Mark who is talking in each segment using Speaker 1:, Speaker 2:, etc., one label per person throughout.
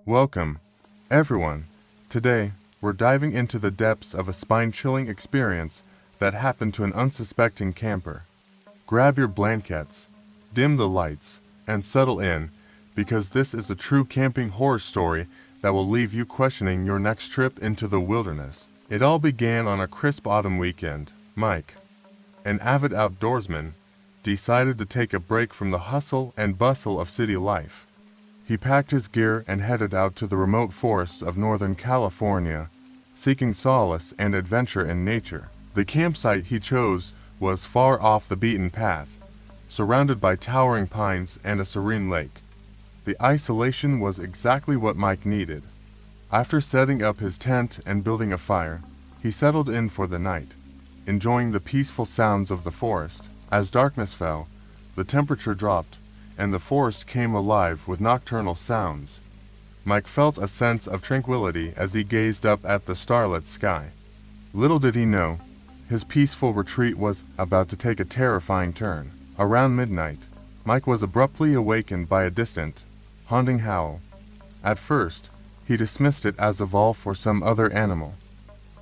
Speaker 1: Welcome, everyone. Today, we're diving into the depths of a spine-chilling experience that happened to an unsuspecting camper. Grab your blankets, dim the lights, and settle in, because this is a true camping horror story that will leave you questioning your next trip into the wilderness. It all began on a crisp autumn weekend. Mike, an avid outdoorsman, decided to take a break from the hustle and bustle of city life. He packed his gear and headed out to the remote forests of Northern California, seeking solace and adventure in nature. The campsite he chose was far off the beaten path, surrounded by towering pines and a serene lake. The isolation was exactly what Mike needed. After setting up his tent and building a fire, he settled in for the night, enjoying the peaceful sounds of the forest. As darkness fell, the temperature dropped, and the forest came alive with nocturnal sounds. Mike felt a sense of tranquility as he gazed up at the starlit sky. Little did he know, his peaceful retreat was about to take a terrifying turn. Around midnight, Mike was abruptly awakened by a distant, haunting howl. At first, he dismissed it as a call for some other animal.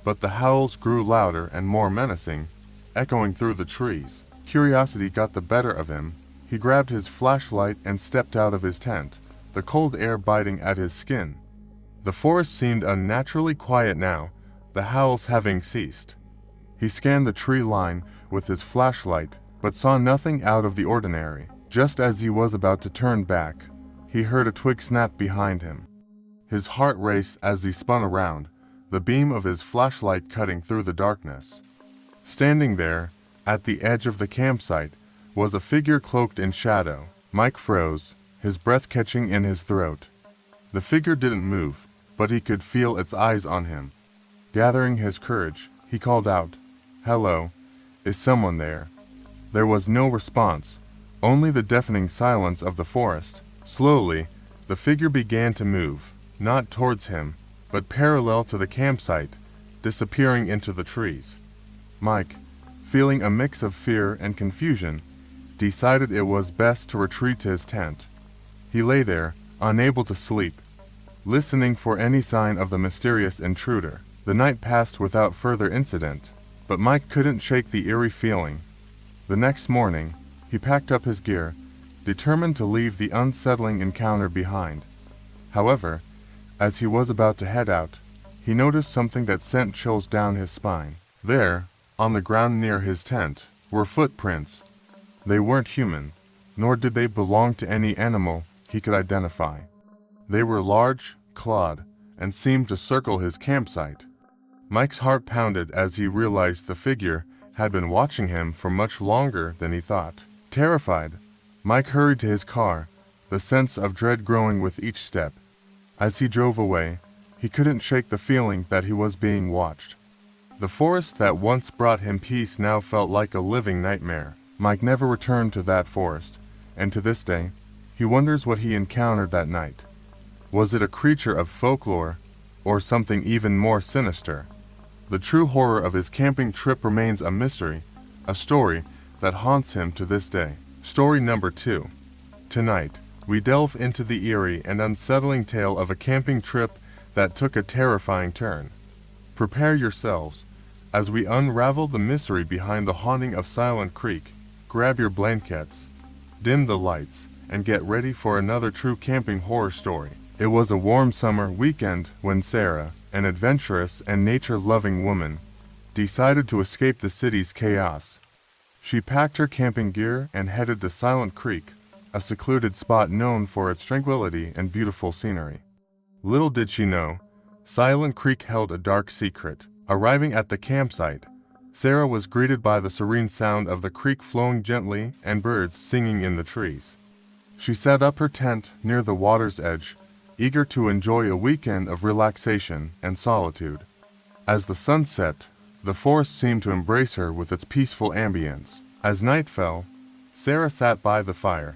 Speaker 1: But the howls grew louder and more menacing, echoing through the trees. Curiosity got the better of him. He grabbed his flashlight and stepped out of his tent, the cold air biting at his skin. The forest seemed unnaturally quiet now, the howls having ceased. He scanned the tree line with his flashlight, but saw nothing out of the ordinary. Just as he was about to turn back, he heard a twig snap behind him. His heart raced as he spun around, the beam of his flashlight cutting through the darkness. Standing there, at the edge of the campsite, was a figure cloaked in shadow. Mike froze, his breath catching in his throat. The figure didn't move, but he could feel its eyes on him. Gathering his courage, he called out, "Hello, is someone there?" There was no response, only the deafening silence of the forest. Slowly, the figure began to move, not towards him, but parallel to the campsite, disappearing into the trees. Mike, feeling a mix of fear and confusion, decided it was best to retreat to his tent. He lay there, unable to sleep, listening for any sign of the mysterious intruder. The night passed without further incident, but Mike couldn't shake the eerie feeling. The next morning, he packed up his gear, determined to leave the unsettling encounter behind. However, as he was about to head out, he noticed something that sent chills down his spine. There, on the ground near his tent, were footprints. They weren't human, nor did they belong to any animal he could identify. They were large, clawed, and seemed to circle his campsite. Mike's heart pounded as he realized the figure had been watching him for much longer than he thought. Terrified, Mike hurried to his car, the sense of dread growing with each step. As he drove away, he couldn't shake the feeling that he was being watched. The forest that once brought him peace now felt like a living nightmare. Mike never returned to that forest, and to this day, he wonders what he encountered that night. Was it a creature of folklore, or something even more sinister? The true horror of his camping trip remains a mystery, a story that haunts him to this day. Story number 2. Tonight, we delve into the eerie and unsettling tale of a camping trip that took a terrifying turn. Prepare yourselves as we unravel the mystery behind the haunting of Silent Creek. Grab your blankets, dim the lights, and get ready for another true camping horror story. It was a warm summer weekend when Sarah, an adventurous and nature-loving woman, decided to escape the city's chaos. She packed her camping gear and headed to Silent Creek, a secluded spot known for its tranquility and beautiful scenery. Little did she know, Silent Creek held a dark secret. Arriving at the campsite, Sarah was greeted by the serene sound of the creek flowing gently and birds singing in the trees. She set up her tent near the water's edge, eager to enjoy a weekend of relaxation and solitude. As the sun set, the forest seemed to embrace her with its peaceful ambience. As night fell, Sarah sat by the fire,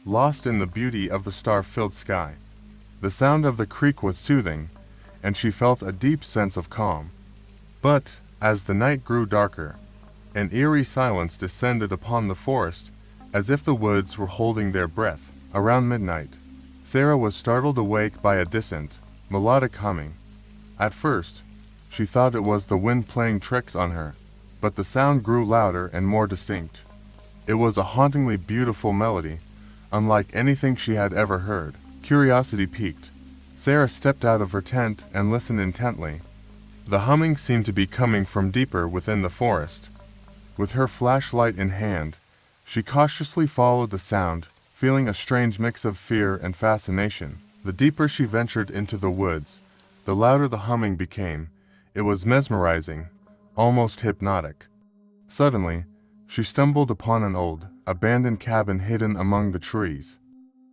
Speaker 1: lost in the beauty of the star-filled sky. The sound of the creek was soothing, and she felt a deep sense of calm. But, as the night grew darker, an eerie silence descended upon the forest, as if the woods were holding their breath. Around midnight, Sarah was startled awake by a distant, melodic humming. At first, she thought it was the wind playing tricks on her, but the sound grew louder and more distinct. It was a hauntingly beautiful melody, unlike anything she had ever heard. Curiosity piqued. Sarah stepped out of her tent and listened intently. The humming seemed to be coming from deeper within the forest. With her flashlight in hand, she cautiously followed the sound, feeling a strange mix of fear and fascination. The deeper she ventured into the woods, the louder the humming became. It was mesmerizing, almost hypnotic. Suddenly, she stumbled upon an old, abandoned cabin hidden among the trees.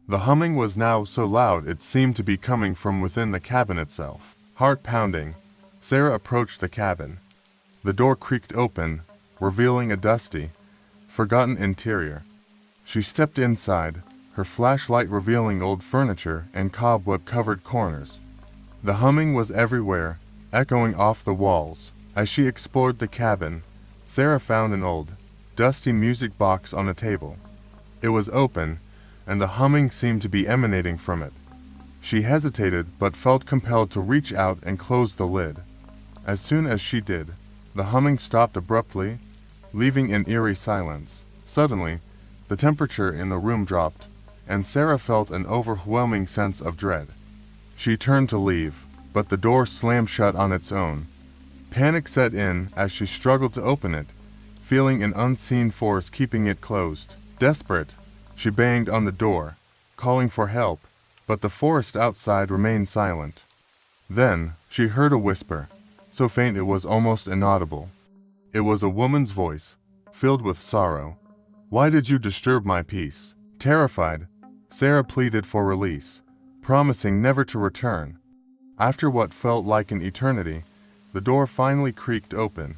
Speaker 1: The humming was now so loud it seemed to be coming from within the cabin itself. Heart pounding, Sarah approached the cabin. The door creaked open, revealing a dusty, forgotten interior. She stepped inside, her flashlight revealing old furniture and cobweb-covered corners. The humming was everywhere, echoing off the walls. As she explored the cabin, Sarah found an old, dusty music box on a table. It was open, and the humming seemed to be emanating from it. She hesitated but felt compelled to reach out and close the lid. As soon as she did, the humming stopped abruptly, leaving an eerie silence. Suddenly, the temperature in the room dropped, and Sarah felt an overwhelming sense of dread. She turned to leave, but the door slammed shut on its own. Panic set in as she struggled to open it, feeling an unseen force keeping it closed. Desperate, she banged on the door, calling for help, but the forest outside remained silent. Then, she heard a whisper, so faint it was almost inaudible. It was a woman's voice, filled with sorrow. "Why did you disturb my peace?" Terrified, Sarah pleaded for release, promising never to return. After what felt like an eternity, the door finally creaked open.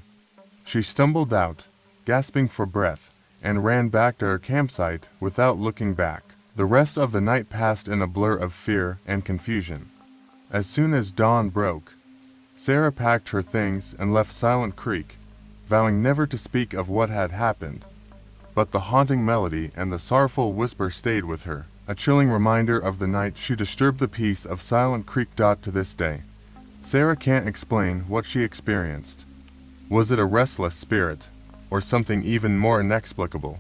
Speaker 1: She stumbled out, gasping for breath, and ran back to her campsite without looking back. The rest of the night passed in a blur of fear and confusion. As soon as dawn broke, Sarah packed her things and left Silent Creek, vowing never to speak of what had happened. But the haunting melody and the sorrowful whisper stayed with her, a chilling reminder of the night she disturbed the peace of Silent Creek. To this day, Sarah can't explain what she experienced. Was it a restless spirit, or something even more inexplicable?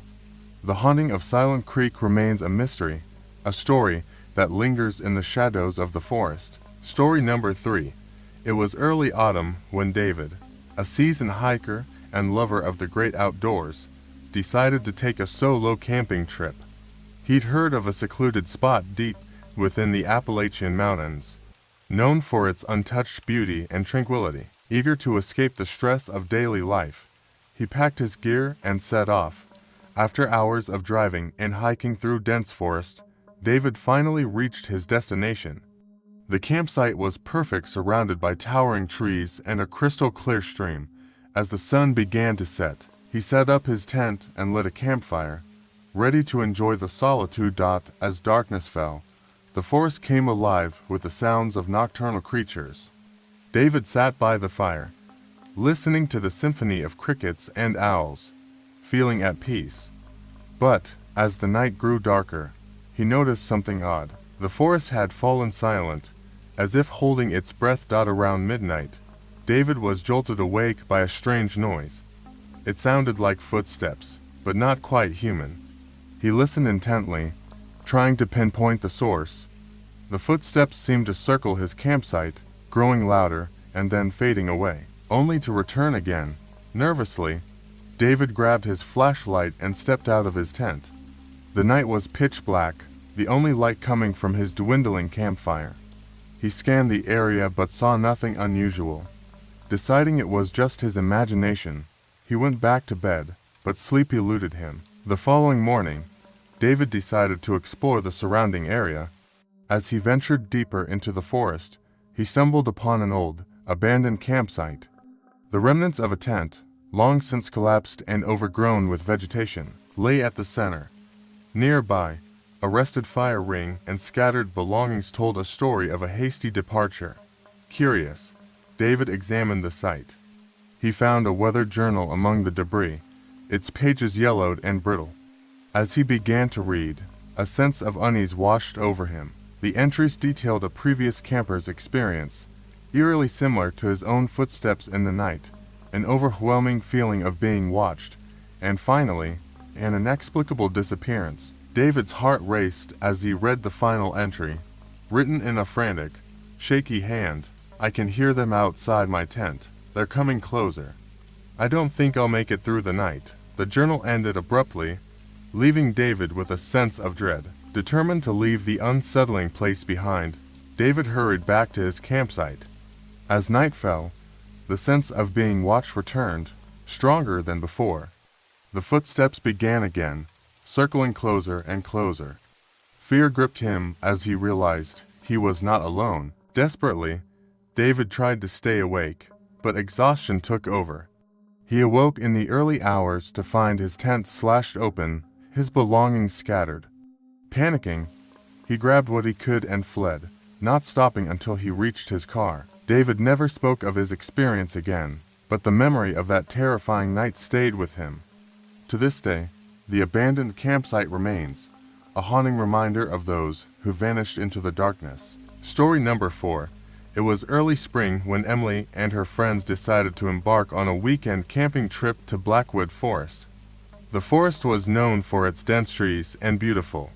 Speaker 1: The haunting of Silent Creek remains a mystery, a story that lingers in the shadows of the forest. Story number 3. It was early autumn when David, a seasoned hiker and lover of the great outdoors, decided to take a solo camping trip. He'd heard of a secluded spot deep within the Appalachian Mountains, known for its untouched beauty and tranquility. Eager to escape the stress of daily life, he packed his gear and set off. After hours of driving and hiking through dense forest, David finally reached his destination. The campsite was perfect, surrounded by towering trees and a crystal-clear stream. As the sun began to set, he set up his tent and lit a campfire, ready to enjoy the solitude. As darkness fell, the forest came alive with the sounds of nocturnal creatures. David sat by the fire, listening to the symphony of crickets and owls, feeling at peace. But, as the night grew darker, he noticed something odd. The forest had fallen silent, as if holding its breath. Around midnight, David was jolted awake by a strange noise. It sounded like footsteps, but not quite human. He listened intently, trying to pinpoint the source. The footsteps seemed to circle his campsite, growing louder and then fading away, only to return again. Nervously, David grabbed his flashlight and stepped out of his tent. The night was pitch black, the only light coming from his dwindling campfire. He scanned the area but saw nothing unusual. Deciding it was just his imagination, he went back to bed, but sleep eluded him. The following morning, David decided to explore the surrounding area. As he ventured deeper into the forest, he stumbled upon an old, abandoned campsite. The remnants of a tent, long since collapsed and overgrown with vegetation, lay at the center. Nearby, a rusted fire ring and scattered belongings told a story of a hasty departure. Curious, David examined the site. He found a weathered journal among the debris, its pages yellowed and brittle. As he began to read, a sense of unease washed over him. The entries detailed a previous camper's experience, eerily similar to his own footsteps in the night, an overwhelming feeling of being watched, and finally, an inexplicable disappearance. David's heart raced as he read the final entry, written in a frantic, shaky hand. "I can hear them outside my tent. They're coming closer. I don't think I'll make it through the night." The journal ended abruptly, leaving David with a sense of dread. Determined to leave the unsettling place behind, David hurried back to his campsite. As night fell, the sense of being watched returned, stronger than before. The footsteps began again, circling closer and closer. Fear gripped him as he realized he was not alone. Desperately, David tried to stay awake, but exhaustion took over. He awoke in the early hours to find his tent slashed open, his belongings scattered. Panicking, he grabbed what he could and fled, not stopping until he reached his car. David never spoke of his experience again, but the memory of that terrifying night stayed with him. To this day, the abandoned campsite remains, a haunting reminder of those who vanished into the darkness. Story number 4. It was early spring when Emily and her friends decided to embark on a weekend camping trip to Blackwood Forest. The forest was known for its dense trees and beautiful,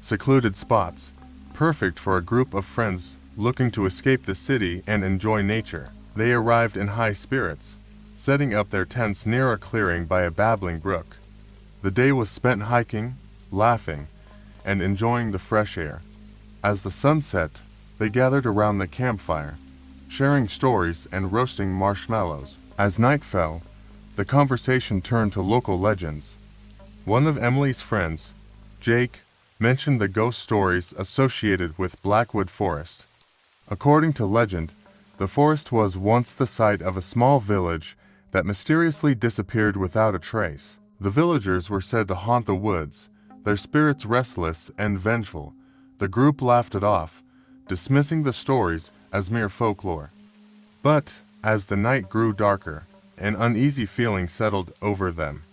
Speaker 1: secluded spots, perfect for a group of friends looking to escape the city and enjoy nature. They arrived in high spirits, setting up their tents near a clearing by a babbling brook. The day was spent hiking, laughing, and enjoying the fresh air. As the sun set, they gathered around the campfire, sharing stories and roasting marshmallows. As night fell, the conversation turned to local legends. One of Emily's friends, Jake, mentioned the ghost stories associated with Blackwood Forest. According to legend, the forest was once the site of a small village that mysteriously disappeared without a trace. The villagers were said to haunt the woods, their spirits restless and vengeful. The group laughed it off, dismissing the stories as mere folklore. But, as the night grew darker, an uneasy feeling settled over them.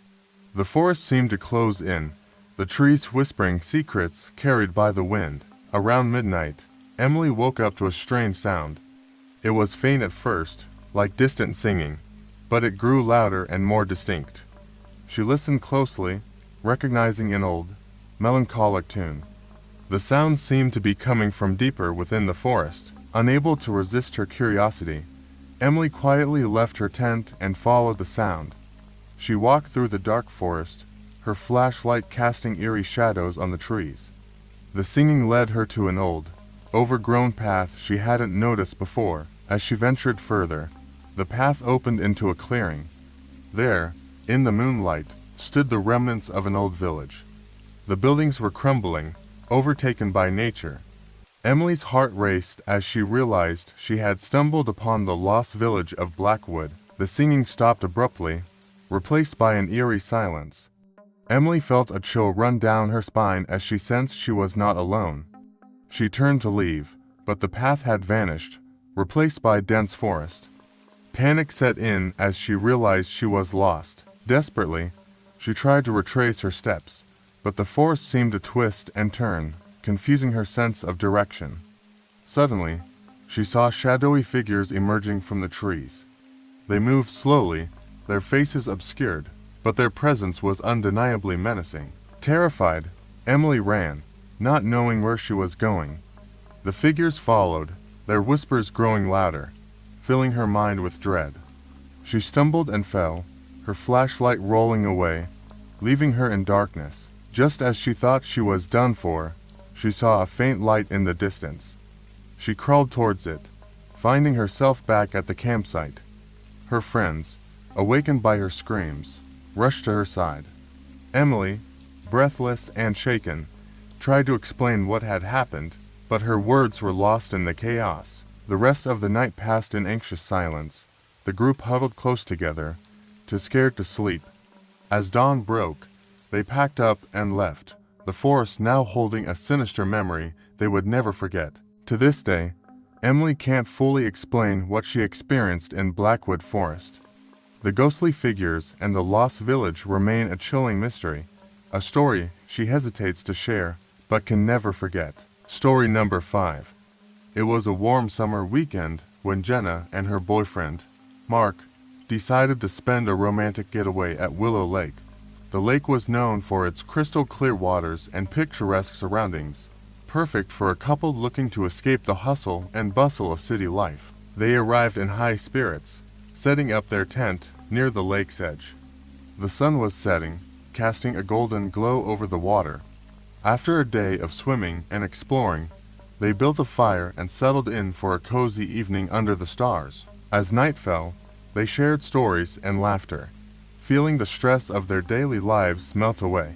Speaker 1: The forest seemed to close in, the trees whispering secrets carried by the wind. Around midnight, Emily woke up to a strange sound. It was faint at first, like distant singing, but it grew louder and more distinct. She listened closely, recognizing an old, melancholic tune. The sound seemed to be coming from deeper within the forest. Unable to resist her curiosity, Emily quietly left her tent and followed the sound. She walked through the dark forest, her flashlight casting eerie shadows on the trees. The singing led her to an old, overgrown path she hadn't noticed before. As she ventured further, the path opened into a clearing. There, in the moonlight, stood the remnants of an old village. The buildings were crumbling, overtaken by nature. Emily's heart raced as she realized she had stumbled upon the lost village of Blackwood. The singing stopped abruptly, replaced by an eerie silence. Emily felt a chill run down her spine as she sensed she was not alone. She turned to leave, but the path had vanished, replaced by dense forest. Panic set in as she realized she was lost. Desperately, she tried to retrace her steps, but the forest seemed to twist and turn, confusing her sense of direction. Suddenly, she saw shadowy figures emerging from the trees. They moved slowly, their faces obscured, but their presence was undeniably menacing. Terrified, Emily ran, not knowing where she was going. The figures followed, their whispers growing louder, filling her mind with dread. She stumbled and fell, her flashlight rolling away, leaving her in darkness. Just as she thought she was done for, she saw a faint light in the distance. She crawled towards it, finding herself back at the campsite. Her friends, awakened by her screams, rushed to her side. Emily, breathless and shaken, tried to explain what had happened, but her words were lost in the chaos. The rest of the night passed in anxious silence. The group huddled close together, too scared to sleep. As dawn broke, they packed up and left, the forest now holding a sinister memory they would never forget. To this day, Emily can't fully explain what she experienced in Blackwood Forest. The ghostly figures and the lost village remain a chilling mystery, a story she hesitates to share but can never forget. Story number 5. It was a warm summer weekend when Jenna and her boyfriend, Mark, decided to spend a romantic getaway at Willow Lake. The lake was known for its crystal clear waters and picturesque surroundings, perfect for a couple looking to escape the hustle and bustle of city life. They arrived in high spirits, setting up their tent near the lake's edge. The sun was setting, casting a golden glow over the water. After a day of swimming and exploring, they built a fire and settled in for a cozy evening under the stars. As night fell, they shared stories and laughter, feeling the stress of their daily lives melt away.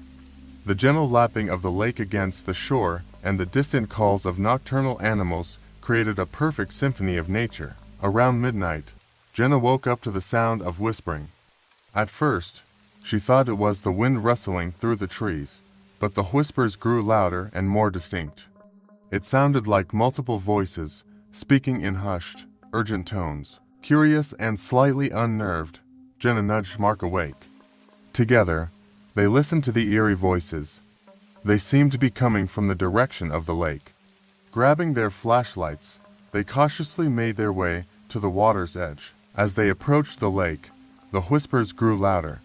Speaker 1: The gentle lapping of the lake against the shore and the distant calls of nocturnal animals created a perfect symphony of nature. Around midnight, Jenna woke up to the sound of whispering. At first, she thought it was the wind rustling through the trees, but the whispers grew louder and more distinct. It sounded like multiple voices, speaking in hushed, urgent tones. Curious and slightly unnerved, Jenna nudged Mark awake. Together, they listened to the eerie voices. They seemed to be coming from the direction of the lake. Grabbing their flashlights, they cautiously made their way to the water's edge. As they approached the lake, the whispers grew louder,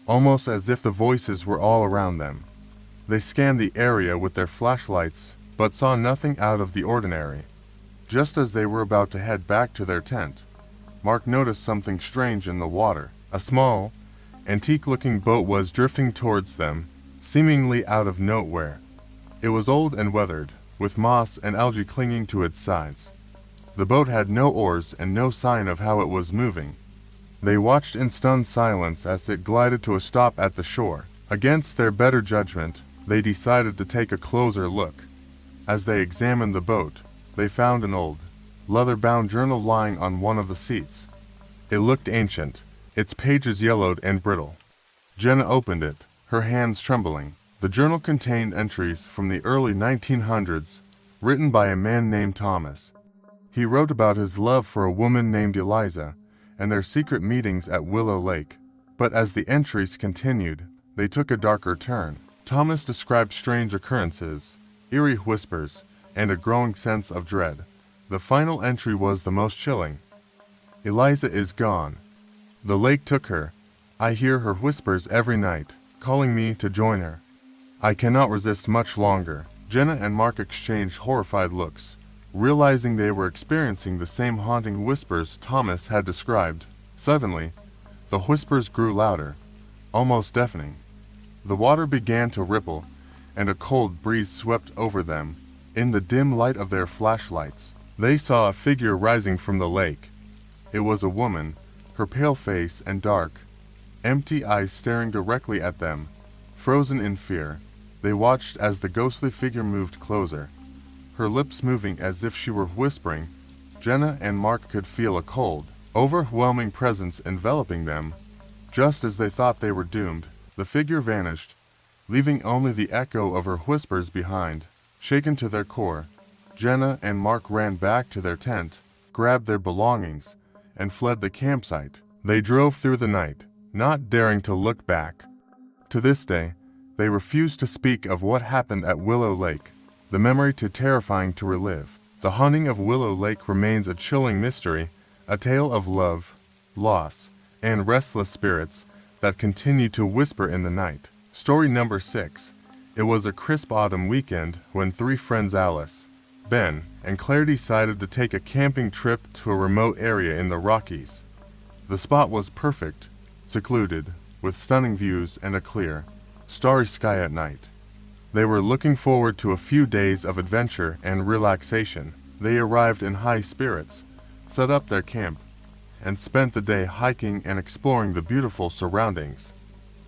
Speaker 1: almost as if the voices were all around them. They scanned the area with their flashlights, but saw nothing out of the ordinary. Just as they were about to head back to their tent, Mark noticed something strange in the water. A small, antique-looking boat was drifting towards them, seemingly out of nowhere. It was old and weathered, with moss and algae clinging to its sides. The boat had no oars and no sign of how it was moving. They watched in stunned silence as it glided to a stop at the shore. Against their better judgment, they decided to take a closer look. As they examined the boat, they found an old, leather-bound journal lying on one of the seats. It looked ancient, its pages yellowed and brittle. Jenna opened it, her hands trembling. The journal contained entries from the early 1900s, written by a man named Thomas. He wrote about his love for a woman named Eliza and their secret meetings at Willow Lake. But as the entries continued, they took a darker turn. Thomas described strange occurrences, eerie whispers, and a growing sense of dread. The final entry was the most chilling. Eliza is gone. The lake took her. I hear her whispers every night, calling me to join her. I cannot resist much longer. Jenna and Mark exchanged horrified looks, realizing they were experiencing the same haunting whispers Thomas had described. Suddenly, the whispers grew louder, almost deafening. The water began to ripple, and a cold breeze swept over them. In the dim light of their flashlights, they saw a figure rising from the lake. It was a woman, her pale face and dark, empty eyes staring directly at them. Frozen in fear, they watched as the ghostly figure moved closer, her lips moving as if she were whispering. Jenna and Mark could feel a cold, overwhelming presence enveloping them. Just as they thought they were doomed, the figure vanished, leaving only the echo of her whispers behind. Shaken to their core, Jenna and Mark ran back to their tent, grabbed their belongings, and fled the campsite. They drove through the night, not daring to look back. To this day, they refuse to speak of what happened at Willow Lake, the memory too terrifying to relive. The haunting of Willow Lake remains a chilling mystery, a tale of love, loss, and restless spirits that continue to whisper in the night. Story number 6. It was a crisp autumn weekend when three friends Alice, Ben, and Claire decided to take a camping trip to a remote area in the Rockies. The spot was perfect, secluded, with stunning views and a clear, starry sky at night. They were looking forward to a few days of adventure and relaxation. They arrived in high spirits, set up their camp, and spent the day hiking and exploring the beautiful surroundings.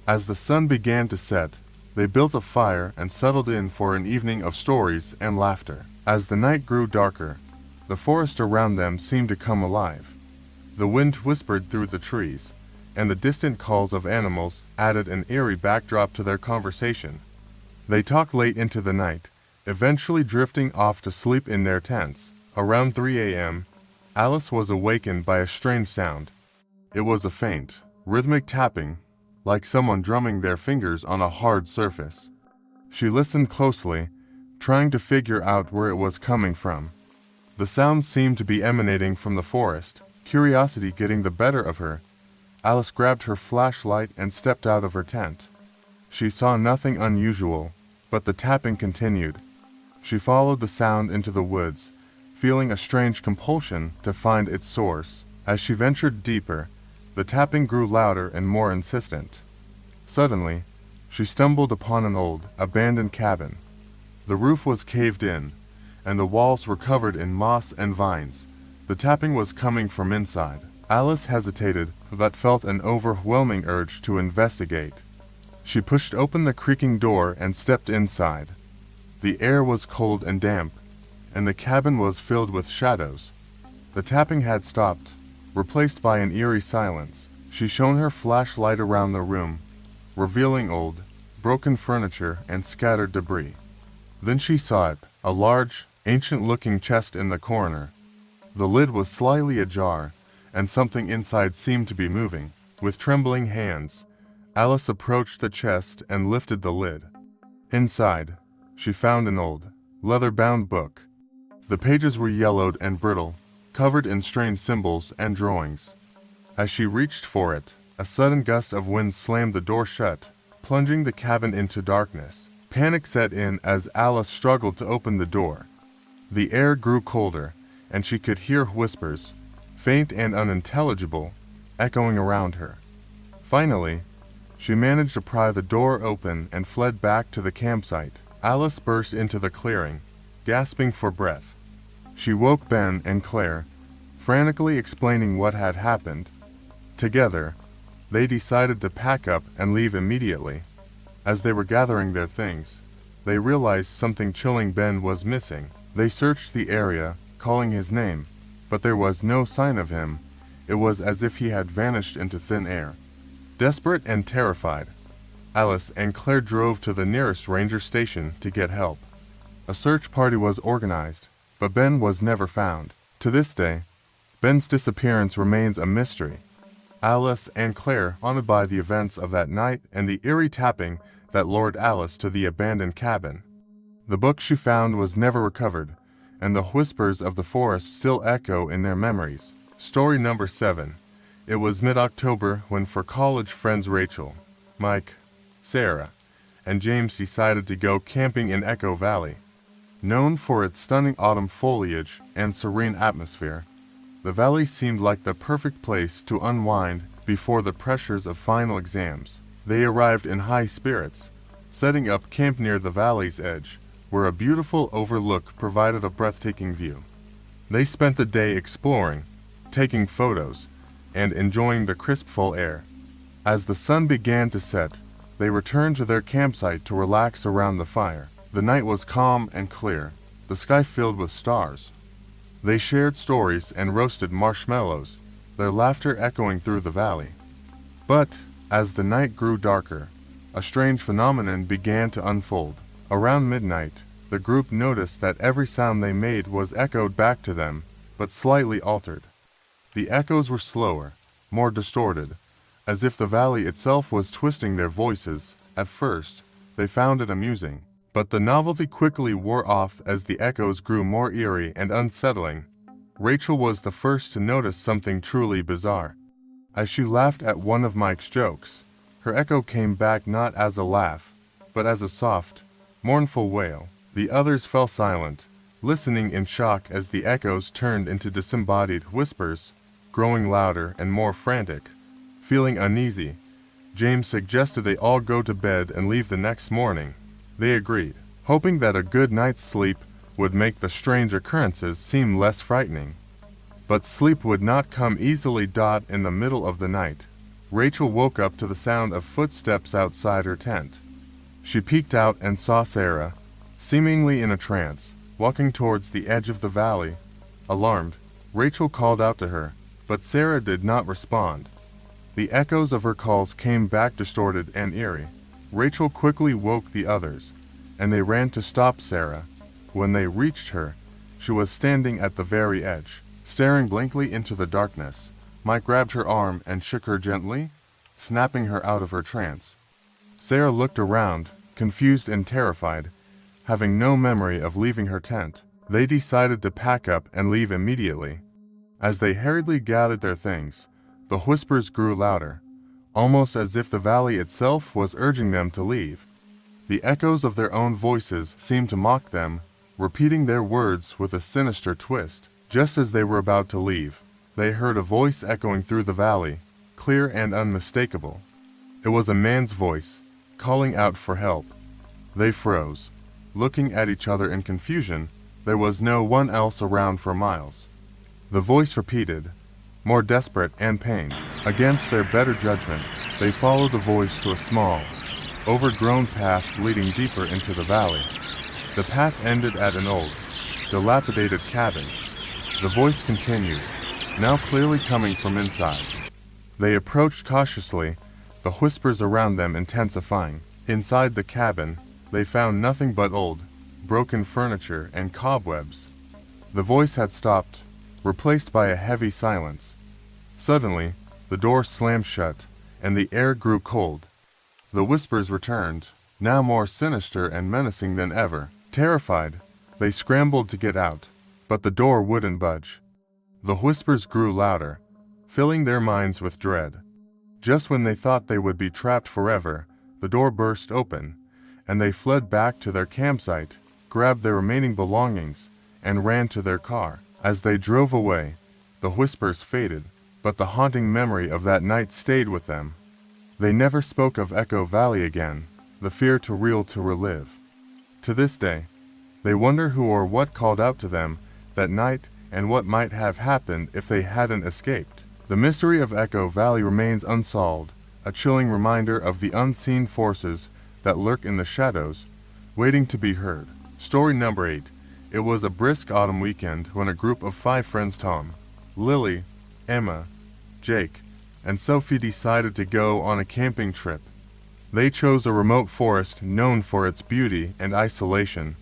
Speaker 1: As the sun began to set, they built a fire and settled in for an evening of stories and laughter. As the night grew darker, the forest around them seemed to come alive. The wind whispered through the trees, and the distant calls of animals added an eerie backdrop to their conversation. They talked late into the night, eventually drifting off to sleep in their tents. Around 3 a.m., Alice was awakened by a strange sound. It was a faint, rhythmic tapping, like someone drumming their fingers on a hard surface. She listened closely, trying to figure out where it was coming from. The sound seemed to be emanating from the forest, curiosity getting the better of her. Alice grabbed her flashlight and stepped out of her tent. She saw nothing unusual, but the tapping continued. She followed the sound into the woods, feeling a strange compulsion to find its source. As she ventured deeper, the tapping grew louder and more insistent. Suddenly, she stumbled upon an old, abandoned cabin. The roof was caved in, and the walls were covered in moss and vines. The tapping was coming from inside. Alice hesitated, but felt an overwhelming urge to investigate. She pushed open the creaking door and stepped inside. The air was cold and damp, and the cabin was filled with shadows. The tapping had stopped, replaced by an eerie silence. She shone her flashlight around the room, revealing old, broken furniture and scattered debris. Then she saw it, a large, ancient-looking chest in the corner. The lid was slightly ajar, and something inside seemed to be moving. With trembling hands, Alice approached the chest and lifted the lid. Inside, she found an old, leather-bound book. The pages were yellowed and brittle, covered in strange symbols and drawings. As she reached for it, a sudden gust of wind slammed the door shut, plunging the cabin into darkness. Panic set in as Alice struggled to open the door. The air grew colder, and she could hear whispers, faint and unintelligible, echoing around her. Finally, she managed to pry the door open and fled back to the campsite. Alice burst into the clearing, gasping for breath. She woke Ben and Claire, frantically explaining what had happened. Together, they decided to pack up and leave immediately. As they were gathering their things, they realized something chilling. Ben was missing. They searched the area, calling his name, but there was no sign of him. It was as if he had vanished into thin air. Desperate and terrified, Alice and Claire drove to the nearest ranger station to get help. A search party was organized, but Ben was never found. To this day, Ben's disappearance remains a mystery. Alice and Claire, haunted by the events of that night and the eerie tapping that lured Alice to the abandoned cabin. The book she found was never recovered, and the whispers of the forest still echo in their memories. Story number 7. It was mid-October when four college friends Rachel, Mike, Sarah, and James decided to go camping in Echo Valley. Known for its stunning autumn foliage and serene atmosphere, the valley seemed like the perfect place to unwind before the pressures of final exams. They arrived in high spirits, setting up camp near the valley's edge, where a beautiful overlook provided a breathtaking view. They spent the day exploring, taking photos, and enjoying the crisp fall air. As the sun began to set, they returned to their campsite to relax around the fire. The night was calm and clear, the sky filled with stars. They shared stories and roasted marshmallows, their laughter echoing through the valley. But, as the night grew darker, a strange phenomenon began to unfold. Around midnight, the group noticed that every sound they made was echoed back to them, but slightly altered. The echoes were slower, more distorted, as if the valley itself was twisting their voices. At first, they found it amusing, but the novelty quickly wore off as the echoes grew more eerie and unsettling. Rachel was the first to notice something truly bizarre. As she laughed at one of Mike's jokes, her echo came back not as a laugh, but as a soft, mournful wail. The others fell silent, listening in shock as the echoes turned into disembodied whispers, growing louder and more frantic. Feeling uneasy, James suggested they all go to bed and leave the next morning. They agreed, hoping that a good night's sleep would make the strange occurrences seem less frightening. But sleep would not come easily. In the middle of the night, Rachel woke up to the sound of footsteps outside her tent. She peeked out and saw Sarah, seemingly in a trance, walking towards the edge of the valley. Alarmed, Rachel called out to her, but Sarah did not respond. The echoes of her calls came back distorted and eerie. Rachel quickly woke the others, and they ran to stop Sarah. When they reached her, she was standing at the very edge, staring blankly into the darkness. Mike grabbed her arm and shook her gently, snapping her out of her trance. Sarah looked around, confused and terrified. having no memory of leaving her tent. They decided to pack up and leave immediately. As they hurriedly gathered their things, the whispers grew louder, almost as if the valley itself was urging them to leave. The echoes of their own voices seemed to mock them, repeating their words with a sinister twist. Just as they were about to leave, they heard a voice echoing through the valley, clear and unmistakable. It was a man's voice, calling out for help. They froze, looking at each other in confusion. There was no one else around for miles. The voice repeated, more desperate and pained. Against their better judgment, they followed the voice to a small, overgrown path leading deeper into the valley. The path ended at an old, dilapidated cabin. The voice continued, now clearly coming from inside. They approached cautiously, the whispers around them intensifying. Inside the cabin, they found nothing but old, broken furniture and cobwebs. The voice had stopped, replaced by a heavy silence. Suddenly, the door slammed shut, and the air grew cold. The whispers returned, now more sinister and menacing than ever. Terrified, they scrambled to get out, but the door wouldn't budge. The whispers grew louder, filling their minds with dread. Just when they thought they would be trapped forever, the door burst open, and they fled back to their campsite, grabbed their remaining belongings, and ran to their car. As they drove away, the whispers faded, but the haunting memory of that night stayed with them. They never spoke of Echo Valley again, the fear too real to relive. To this day, they wonder who or what called out to them that night and what might have happened if they hadn't escaped. The mystery of Echo Valley remains unsolved, a chilling reminder of the unseen forces that lurk in the shadows, waiting to be heard. Story number 8. It was a brisk autumn weekend when a group of 5 friends, Tom, Lily, Emma, Jake, and Sophie, decided to go on a camping trip. They chose a remote forest known for its beauty and isolation,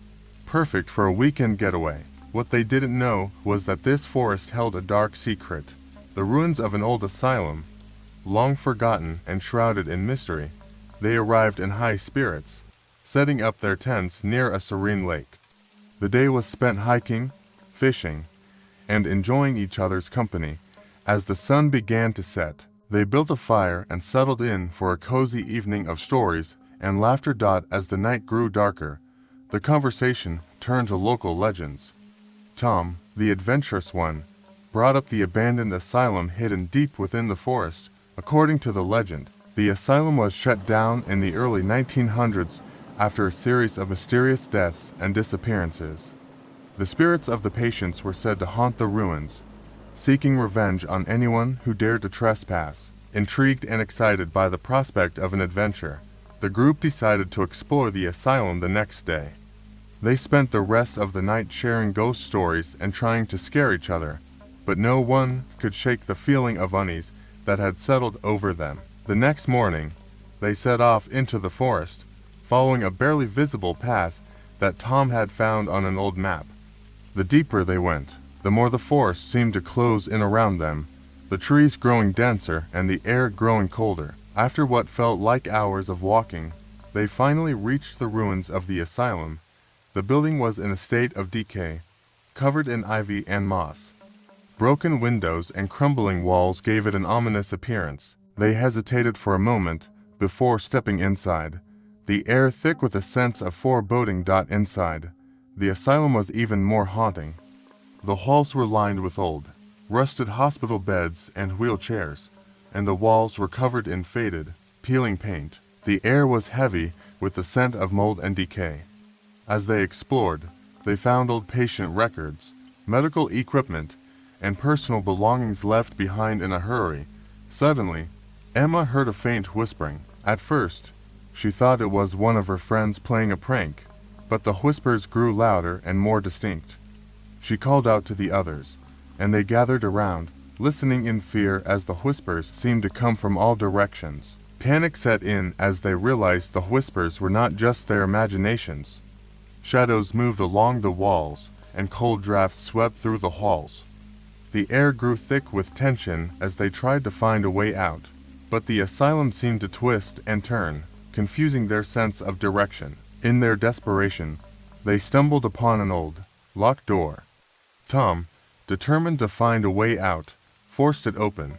Speaker 1: perfect for a weekend getaway. What they didn't know was that this forest held a dark secret, the ruins of an old asylum, long forgotten and shrouded in mystery. They arrived in high spirits, setting up their tents near a serene lake. The day was spent hiking, fishing, and enjoying each other's company. As the sun began to set, they built a fire and settled in for a cozy evening of stories and laughter. As the night grew darker, the conversation turned to local legends. Tom, the adventurous one, brought up the abandoned asylum hidden deep within the forest. According to the legend, the asylum was shut down in the early 1900s after a series of mysterious deaths and disappearances. The spirits of the patients were said to haunt the ruins, seeking revenge on anyone who dared to trespass. Intrigued and excited by the prospect of an adventure, the group decided to explore the asylum the next day. They spent the rest of the night sharing ghost stories and trying to scare each other, but no one could shake the feeling of unease that had settled over them. The next morning, they set off into the forest, following a barely visible path that Tom had found on an old map. The deeper they went, the more the forest seemed to close in around them, the trees growing denser and the air growing colder. After what felt like hours of walking, they finally reached the ruins of the asylum. The building was in a state of decay, covered in ivy and moss. Broken windows and crumbling walls gave it an ominous appearance. They hesitated for a moment before stepping inside, the air thick with a sense of foreboding. Inside, the asylum was even more haunting. The halls were lined with old, rusted hospital beds and wheelchairs, and the walls were covered in faded, peeling paint. The air was heavy with the scent of mold and decay. As they explored, they found old patient records, medical equipment, and personal belongings left behind in a hurry. Suddenly, Emma heard a faint whispering. At first, she thought it was one of her friends playing a prank, but the whispers grew louder and more distinct. She called out to the others, and they gathered around, listening in fear as the whispers seemed to come from all directions. Panic set in as they realized the whispers were not just their imaginations. Shadows moved along the walls, and cold drafts swept through the halls. The air grew thick with tension as they tried to find a way out, but the asylum seemed to twist and turn, confusing their sense of direction. In their desperation, They stumbled upon an old, locked door. Tom, determined to find a way out, forced it open.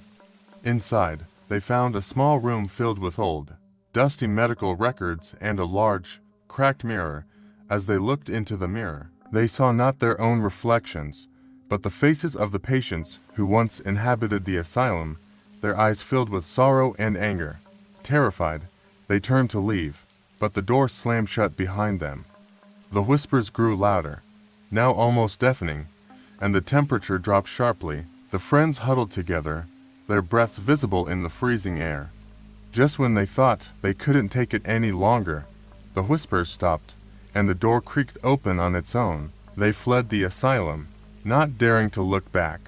Speaker 1: Inside, they found a small room filled with old, dusty medical records and a large, cracked mirror. As they looked into the mirror, they saw not their own reflections, but the faces of the patients who once inhabited the asylum, their eyes filled with sorrow and anger. Terrified, they turned to leave, but the door slammed shut behind them. The whispers grew louder, now almost deafening, and the temperature dropped sharply. The friends huddled together, their breaths visible in the freezing air. Just when they thought they couldn't take it any longer, the whispers stopped, and the door creaked open on its own. They fled the asylum, not daring to look back.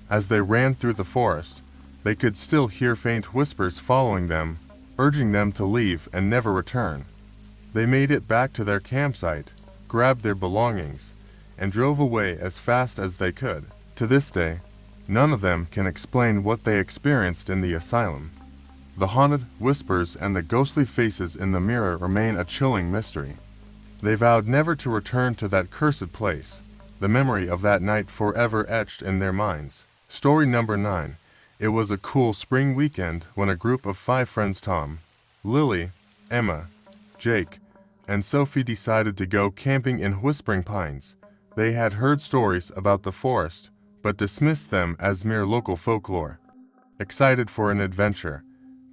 Speaker 1: As they ran through the forest, they could still hear faint whispers following them, urging them to leave and never return. They made it back to their campsite, grabbed their belongings, and drove away as fast as they could. To this day, none of them can explain what they experienced in the asylum. The haunted whispers and the ghostly faces in the mirror remain a chilling mystery. They vowed never to return to that cursed place, the memory of that night forever etched in their minds. Story number 9. It was a cool spring weekend when a group of 5 friends, Tom, Lily, Emma, Jake, and Sophie, decided to go camping in Whispering Pines. They had heard stories about the forest, but dismissed them as mere local folklore. Excited for an adventure,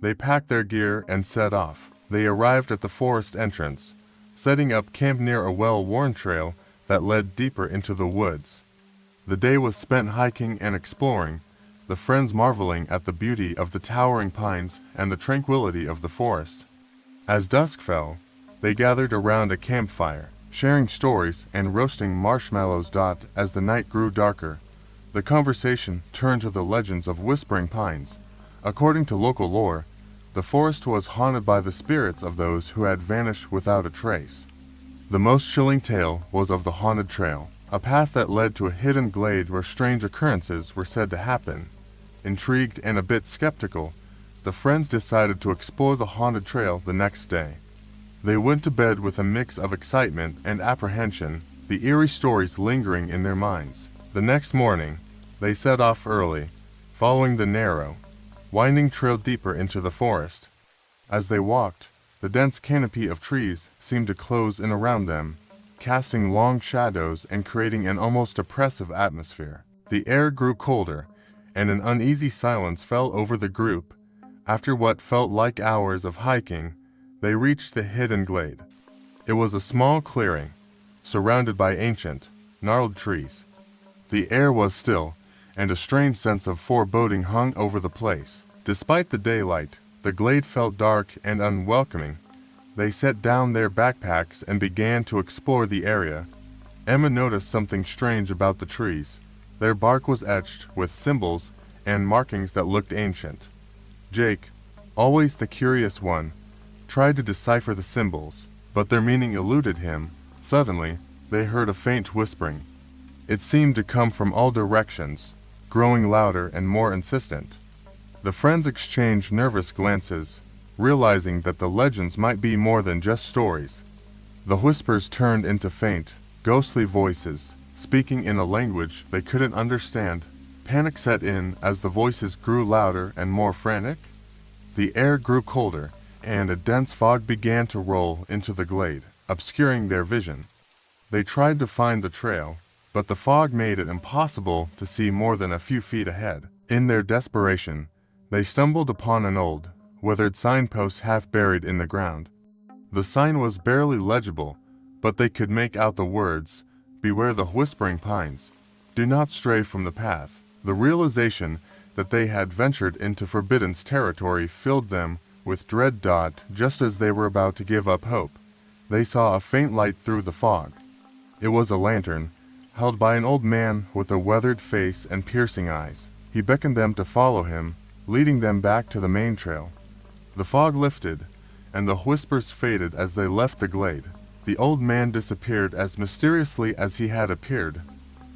Speaker 1: they packed their gear and set off. They arrived at the forest entrance, setting up camp near a well-worn trail that led deeper into the woods. The day was spent hiking and exploring, the friends marveling at the beauty of the towering pines and the tranquility of the forest. As dusk fell, they gathered around a campfire, sharing stories and roasting marshmallows. As the night grew darker, the conversation turned to the legends of Whispering Pines. According to local lore, the forest was haunted by the spirits of those who had vanished without a trace. The most chilling tale was of the haunted trail, a path that led to a hidden glade where strange occurrences were said to happen. Intrigued and a bit skeptical, the friends decided to explore the haunted trail the next day. They went to bed with a mix of excitement and apprehension, the eerie stories lingering in their minds. The next morning, they set off early, following the narrow, winding trail deeper into the forest. As they walked, the dense canopy of trees seemed to close in around them, casting long shadows and creating an almost oppressive atmosphere. The air grew colder, and an uneasy silence fell over the group. After what felt like hours of hiking, they reached the hidden glade. It was a small clearing, surrounded by ancient, gnarled trees. The air was still, and a strange sense of foreboding hung over the place. Despite the daylight, the glade felt dark and unwelcoming. They set down their backpacks and began to explore the area. Emma noticed something strange about the trees. Their bark was etched with symbols and markings that looked ancient. Jake, always the curious one, tried to decipher the symbols, but their meaning eluded him. Suddenly, they heard a faint whispering. It seemed to come from all directions, growing louder and more insistent. The friends exchanged nervous glances, realizing that the legends might be more than just stories. The whispers turned into faint, ghostly voices, speaking in a language they couldn't understand. Panic set in as the voices grew louder and more frantic. The air grew colder, and a dense fog began to roll into the glade, obscuring their vision. They tried to find the trail, but the fog made it impossible to see more than a few feet ahead. In their desperation, they stumbled upon an old, withered signpost half buried in the ground. The sign was barely legible, but they could make out the words, "Beware the Whispering Pines. Do not stray from the path." The realization that they had ventured into forbidden territory filled them with dread. Just as they were about to give up hope, they saw a faint light through the fog. It was a lantern, held by an old man with a weathered face and piercing eyes. He beckoned them to follow him, leading them back to the main trail. The fog lifted, and the whispers faded as they left the glade. The old man disappeared as mysteriously as he had appeared,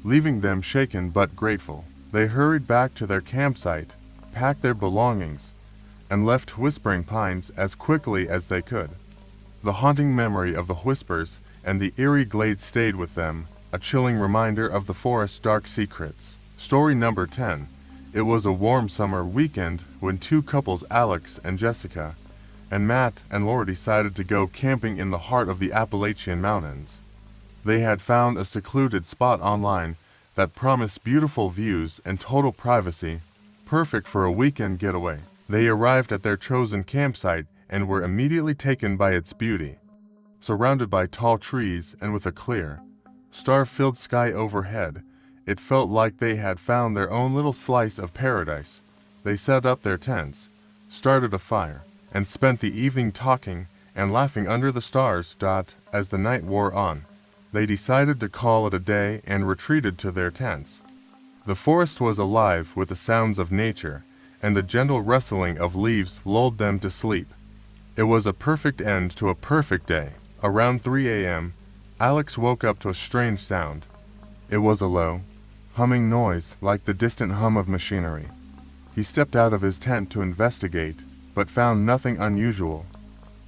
Speaker 1: leaving them shaken but grateful. They hurried back to their campsite, packed their belongings, and left Whispering Pines as quickly as they could. The haunting memory of the whispers and the eerie glade stayed with them, a chilling reminder of the forest's dark secrets. Story number 10. It was a warm summer weekend when two couples, Alex and Jessica, and Matt and Laura, decided to go camping in the heart of the Appalachian Mountains. They had found a secluded spot online that promised beautiful views and total privacy, perfect for a weekend getaway. They arrived at their chosen campsite and were immediately taken by its beauty. Surrounded by tall trees and with a clear, star-filled sky overhead, it felt like they had found their own little slice of paradise. They set up their tents, started a fire, and spent the evening talking and laughing under the stars. As the night wore on, they decided to call it a day and retreated to their tents. The forest was alive with the sounds of nature, and the gentle rustling of leaves lulled them to sleep. It was a perfect end to a perfect day. Around 3 a.m., Alex woke up to a strange sound. It was a low, humming noise like the distant hum of machinery. He stepped out of his tent to investigate, but found nothing unusual.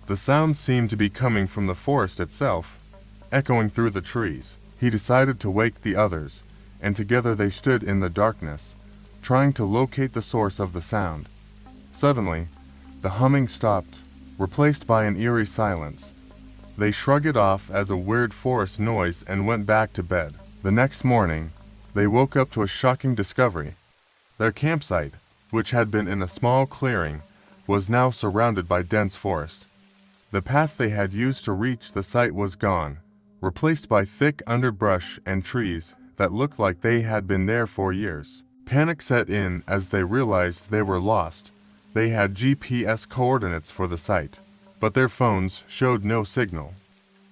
Speaker 1: The sound seemed to be coming from the forest itself, echoing through the trees. He decided to wake the others, and together they stood in the darkness, trying to locate the source of the sound. Suddenly, the humming stopped, replaced by an eerie silence. They shrugged it off as a weird forest noise and went back to bed. The next morning, they woke up to a shocking discovery. Their campsite, which had been in a small clearing, was now surrounded by dense forest. The path they had used to reach the site was gone, replaced by thick underbrush and trees that looked like they had been there for years. Panic set in as they realized they were lost. They had GPS coordinates for the site, but their phones showed no signal.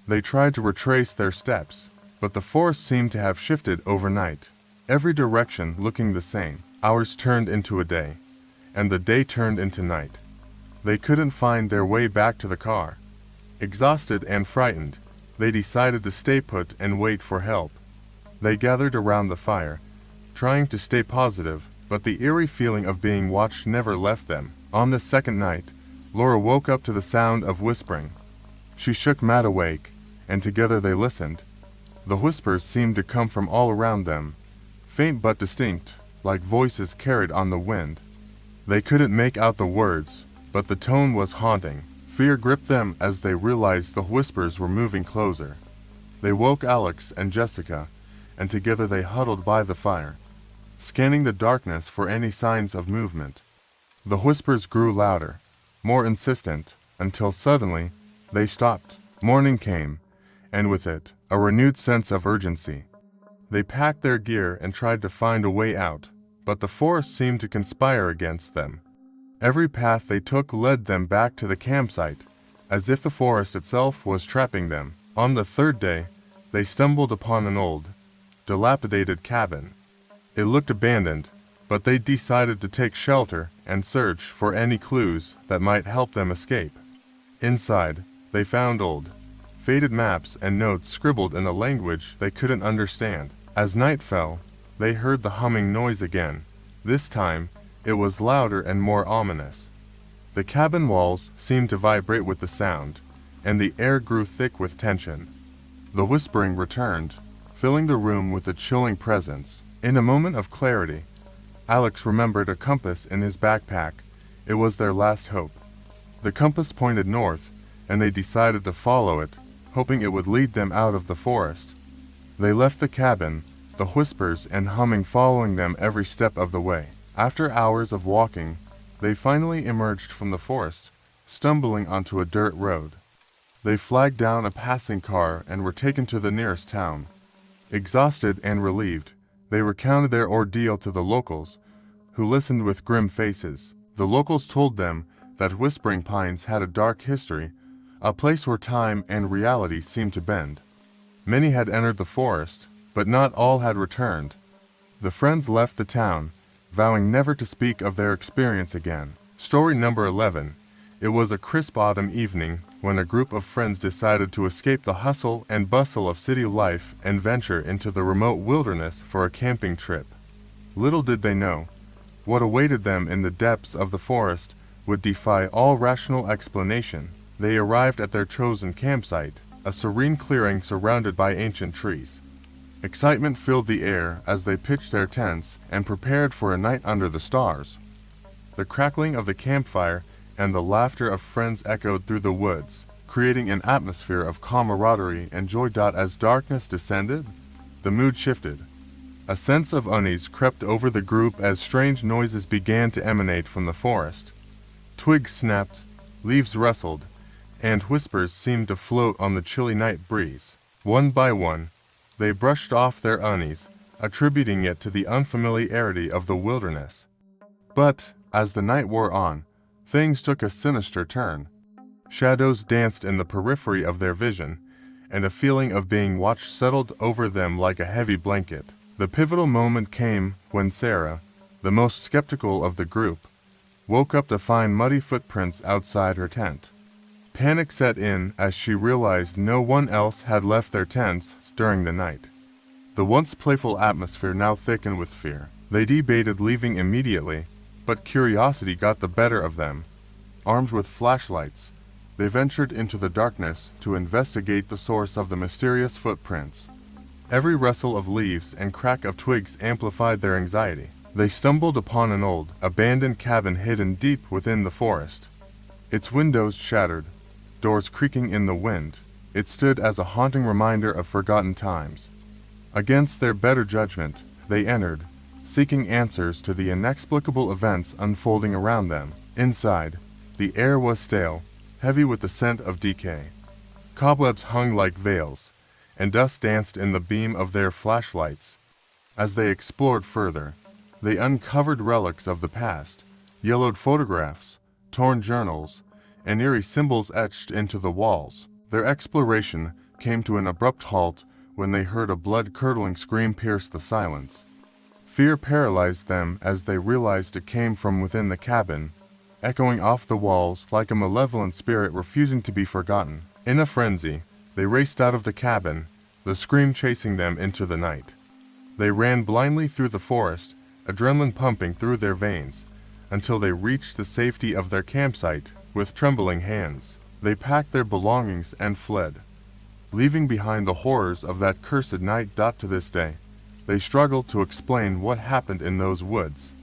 Speaker 1: They tried to retrace their steps, but the forest seemed to have shifted overnight, every direction looking the same. Hours turned into a day, and the day turned into night. They couldn't find their way back to the car. Exhausted and frightened, they decided to stay put and wait for help. They gathered around the fire, trying to stay positive, but the eerie feeling of being watched never left them. On the second night, Laura woke up to the sound of whispering. She shook Matt awake, and together they listened. The whispers seemed to come from all around them, faint but distinct, like voices carried on the wind. They couldn't make out the words, but the tone was haunting. Fear gripped them as they realized the whispers were moving closer. They woke Alex and Jessica, and together they huddled by the fire, scanning the darkness for any signs of movement. The whispers grew louder, more insistent, until suddenly they stopped. Morning came, and with it, a renewed sense of urgency. They packed their gear and tried to find a way out, but the forest seemed to conspire against them. Every path they took led them back to the campsite, as if the forest itself was trapping them. On the third day, they stumbled upon an old, dilapidated cabin. It looked abandoned, but they decided to take shelter and search for any clues that might help them escape. Inside, they found old, faded maps and notes scribbled in a language they couldn't understand. As night fell, they heard the humming noise again. This time, it was louder and more ominous. The cabin walls seemed to vibrate with the sound, and the air grew thick with tension. The whispering returned, filling the room with a chilling presence. In a moment of clarity, Alex remembered a compass in his backpack. It was their last hope. The compass pointed north, and they decided to follow it, hoping it would lead them out of the forest. They left the cabin, the whispers and humming following them every step of the way. After hours of walking, they finally emerged from the forest, stumbling onto a dirt road. They flagged down a passing car and were taken to the nearest town. Exhausted and relieved, they recounted their ordeal to the locals, who listened with grim faces. The locals told them that Whispering Pines had a dark history, a place where time and reality seemed to bend. Many had entered the forest, but not all had returned. The friends left the town, vowing never to speak of their experience again. Story number 11. It was a crisp autumn evening when a group of friends decided to escape the hustle and bustle of city life and venture into the remote wilderness for a camping trip. Little did they know, what awaited them in the depths of the forest would defy all rational explanation. They arrived at their chosen campsite, a serene clearing surrounded by ancient trees. Excitement filled the air as they pitched their tents and prepared for a night under the stars. The crackling of the campfire and the laughter of friends echoed through the woods, creating an atmosphere of camaraderie and joy. As darkness descended, the mood shifted. A sense of unease crept over the group as strange noises began to emanate from the forest. Twigs snapped, leaves rustled, and whispers seemed to float on the chilly night breeze. One by one, they brushed off their unease, attributing it to the unfamiliarity of the wilderness. But, as the night wore on, things took a sinister turn. Shadows danced in the periphery of their vision, and a feeling of being watched settled over them like a heavy blanket. The pivotal moment came when Sarah, the most skeptical of the group, woke up to find muddy footprints outside her tent. Panic set in as she realized no one else had left their tents during the night. The once playful atmosphere now thickened with fear. They debated leaving immediately, but curiosity got the better of them. Armed with flashlights, they ventured into the darkness to investigate the source of the mysterious footprints. Every rustle of leaves and crack of twigs amplified their anxiety. They stumbled upon an old, abandoned cabin hidden deep within the forest. Its windows shattered, doors creaking in the wind, it stood as a haunting reminder of forgotten times. Against their better judgment, they entered, seeking answers to the inexplicable events unfolding around them. Inside, the air was stale, heavy with the scent of decay. Cobwebs hung like veils, and dust danced in the beam of their flashlights. As they explored further, they uncovered relics of the past, yellowed photographs, torn journals, and eerie symbols etched into the walls. Their exploration came to an abrupt halt when they heard a blood-curdling scream pierce the silence. Fear paralyzed them as they realized it came from within the cabin, echoing off the walls like a malevolent spirit refusing to be forgotten. In a frenzy, they raced out of the cabin, the scream chasing them into the night. They ran blindly through the forest, adrenaline pumping through their veins, until they reached the safety of their campsite. With trembling hands, they packed their belongings and fled, leaving behind the horrors of that cursed night. To this day, they struggle to explain what happened in those woods.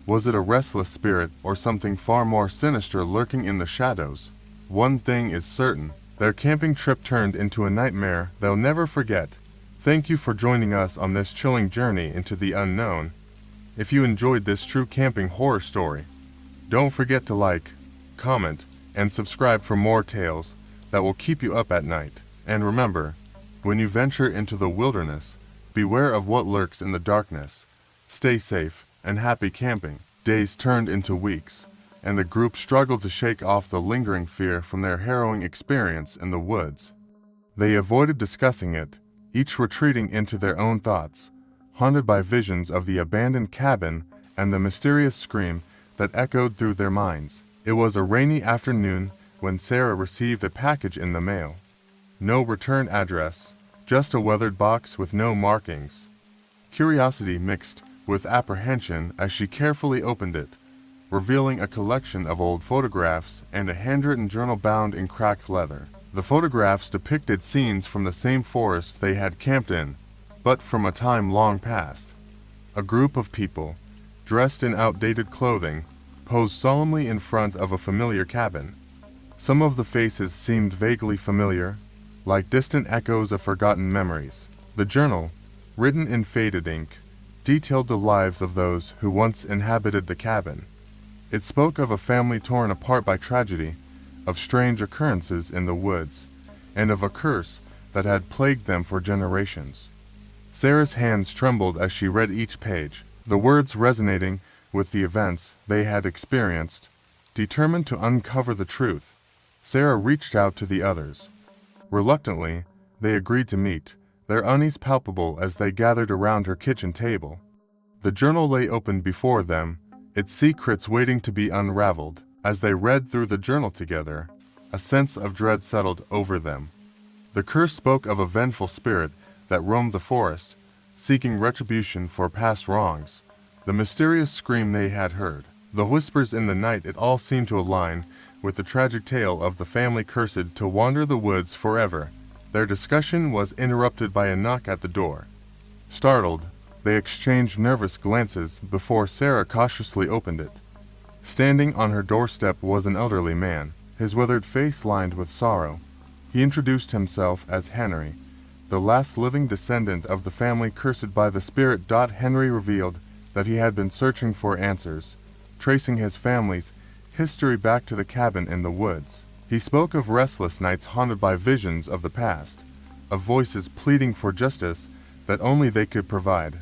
Speaker 1: Was it a restless spirit or something far more sinister lurking in the shadows? One thing is certain, their camping trip turned into a nightmare they'll never forget. Thank you for joining us on this chilling journey into the unknown. If you enjoyed this true camping horror story, don't forget to like, comment, and subscribe for more tales that will keep you up at night. And remember, when you venture into the wilderness, beware of what lurks in the darkness. Stay safe and happy camping. Days turned into weeks, and the group struggled to shake off the lingering fear from their harrowing experience in the woods. They avoided discussing it, each retreating into their own thoughts, haunted by visions of the abandoned cabin and the mysterious scream that echoed through their minds. It was a rainy afternoon when Sarah received a package in the mail. No return address, just a weathered box with no markings. Curiosity mixed with apprehension as she carefully opened it, revealing a collection of old photographs and a handwritten journal bound in cracked leather. The photographs depicted scenes from the same forest they had camped in, but from a time long past. A group of people, dressed in outdated clothing, posed solemnly in front of a familiar cabin. Some of the faces seemed vaguely familiar, like distant echoes of forgotten memories. The journal, written in faded ink, detailed the lives of those who once inhabited the cabin. It spoke of a family torn apart by tragedy, of strange occurrences in the woods, and of a curse that had plagued them for generations. Sarah's hands trembled as she read each page, the words resonating with the events they had experienced. Determined to uncover the truth, Sarah reached out to the others. Reluctantly, they agreed to meet, their unease palpable as they gathered around her kitchen table. The journal lay open before them, its secrets waiting to be unraveled. As they read through the journal together, a sense of dread settled over them. The curse spoke of a vengeful spirit that roamed the forest, seeking retribution for past wrongs. The mysterious scream they had heard, the whispers in the night, it all seemed to align with the tragic tale of the family cursed to wander the woods forever. Their discussion was interrupted by a knock at the door. Startled, they exchanged nervous glances before Sarah cautiously opened it. Standing on her doorstep was an elderly man, his withered face lined with sorrow. He introduced himself as Henry, the last living descendant of the family cursed by the spirit. Henry revealed that he had been searching for answers, tracing his family's history back to the cabin in the woods. He spoke of restless nights haunted by visions of the past, of voices pleading for justice that only they could provide.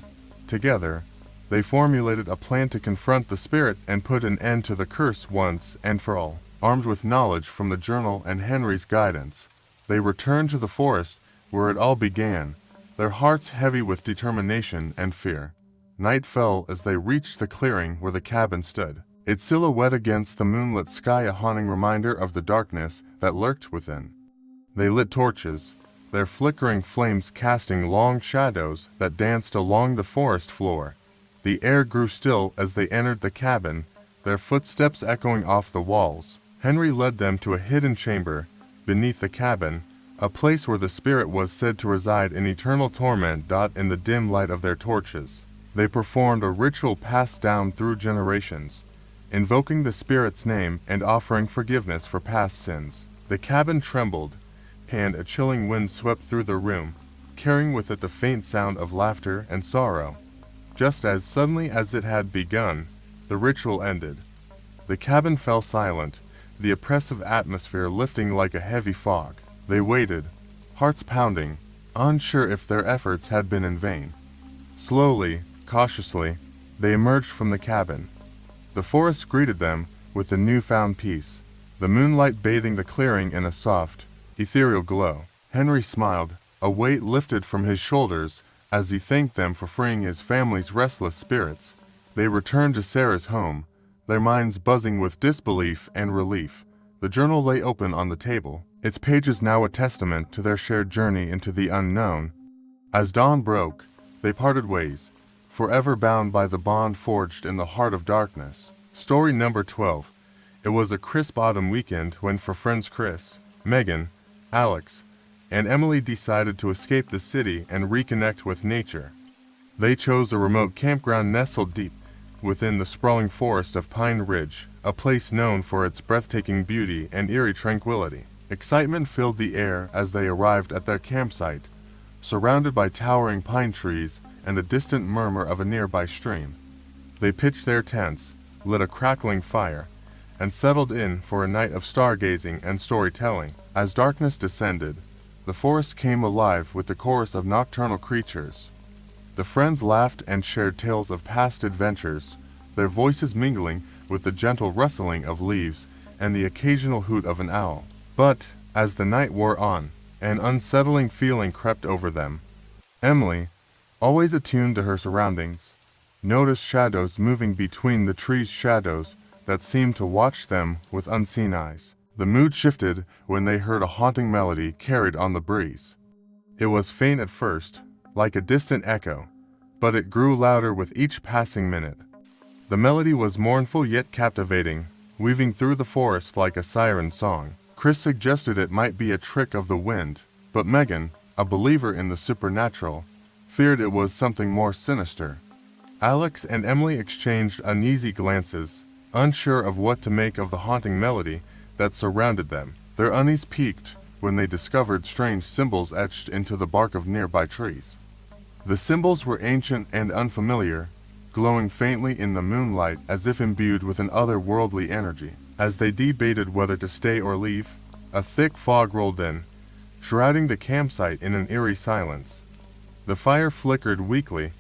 Speaker 1: Together, they formulated a plan to confront the spirit and put an end to the curse once and for all. Armed with knowledge from the journal and Henry's guidance, they returned to the forest where it all began, their hearts heavy with determination and fear. Night fell as they reached the clearing where the cabin stood, its silhouette against the moonlit sky a haunting reminder of the darkness that lurked within. They lit torches, their flickering flames casting long shadows that danced along the forest floor. The air grew still as they entered the cabin, their footsteps echoing off the walls. Henry led them to a hidden chamber beneath the cabin, a place where the spirit was said to reside in eternal torment. In the dim light of their torches, they performed a ritual passed down through generations, invoking the spirit's name and offering forgiveness for past sins. The cabin trembled, and a chilling wind swept through the room, carrying with it the faint sound of laughter and sorrow. Just as suddenly as it had begun, the ritual ended. The cabin fell silent, the oppressive atmosphere lifting like a heavy fog. They waited, hearts pounding, unsure if their efforts had been in vain. Slowly, cautiously, they emerged from the cabin. The forest greeted them with the newfound peace, the moonlight bathing the clearing in a soft, ethereal glow. Henry smiled, a weight lifted from his shoulders as he thanked them for freeing his family's restless spirits. They returned to Sarah's home, their minds buzzing with disbelief and relief. The journal lay open on the table, its pages now a testament to their shared journey into the unknown. As dawn broke, they parted ways, forever bound by the bond forged in the heart of darkness. Story number 12. It was a crisp autumn weekend when for friends Chris, Megan, Alex, and Emily decided to escape the city and reconnect with nature. They chose a remote campground nestled deep within the sprawling forest of Pine Ridge, a place known for its breathtaking beauty and eerie tranquility. Excitement filled the air as they arrived at their campsite, surrounded by towering pine trees and the distant murmur of a nearby stream. They pitched their tents, lit a crackling fire, and settled in for a night of stargazing and storytelling. As darkness descended, the forest came alive with the chorus of nocturnal creatures. The friends laughed and shared tales of past adventures, their voices mingling with the gentle rustling of leaves and the occasional hoot of an owl. But, as the night wore on, an unsettling feeling crept over them. Emily, always attuned to her surroundings, noticed shadows moving between the trees, shadows that seemed to watch them with unseen eyes. The mood shifted when they heard a haunting melody carried on the breeze. It was faint at first, like a distant echo, but it grew louder with each passing minute. The melody was mournful yet captivating, weaving through the forest like a siren song. Chris suggested it might be a trick of the wind, but Megan, a believer in the supernatural, feared it was something more sinister. Alex and Emily exchanged uneasy glances, unsure of what to make of the haunting melody that surrounded them. Their unease peaked when they discovered strange symbols etched into the bark of nearby trees. The symbols were ancient and unfamiliar, glowing faintly in the moonlight as if imbued with an otherworldly energy. As they debated whether to stay or leave, a thick fog rolled in, shrouding the campsite in an eerie silence. The fire flickered weakly,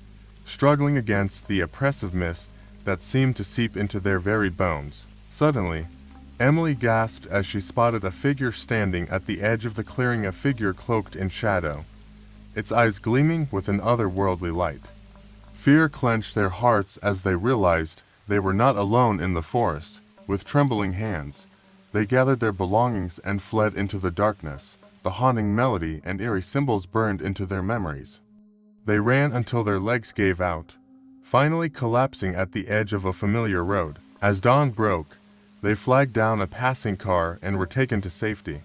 Speaker 1: struggling against the oppressive mist that seemed to seep into their very bones. Suddenly, Emily gasped as she spotted a figure standing at the edge of the clearing, a figure cloaked in shadow, its eyes gleaming with an otherworldly light. Fear clenched their hearts as they realized they were not alone in the forest. With trembling hands, they gathered their belongings and fled into the darkness. The haunting melody and eerie symbols burned into their memories. They ran until their legs gave out, finally collapsing at the edge of a familiar road. As dawn broke, they flagged down a passing car and were taken to safety.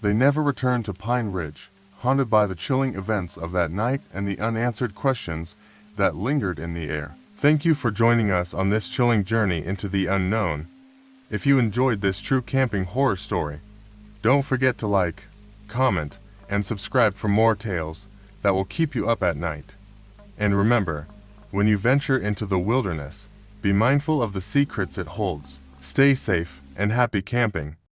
Speaker 1: They never returned to Pine Ridge, haunted by the chilling events of that night and the unanswered questions that lingered in the air. Thank you for joining us on this chilling journey into the unknown. If you enjoyed this true camping horror story, don't forget to like, comment, and subscribe for more tales that will keep you up at night. And remember, when you venture into the wilderness, be mindful of the secrets it holds. Stay safe and happy camping.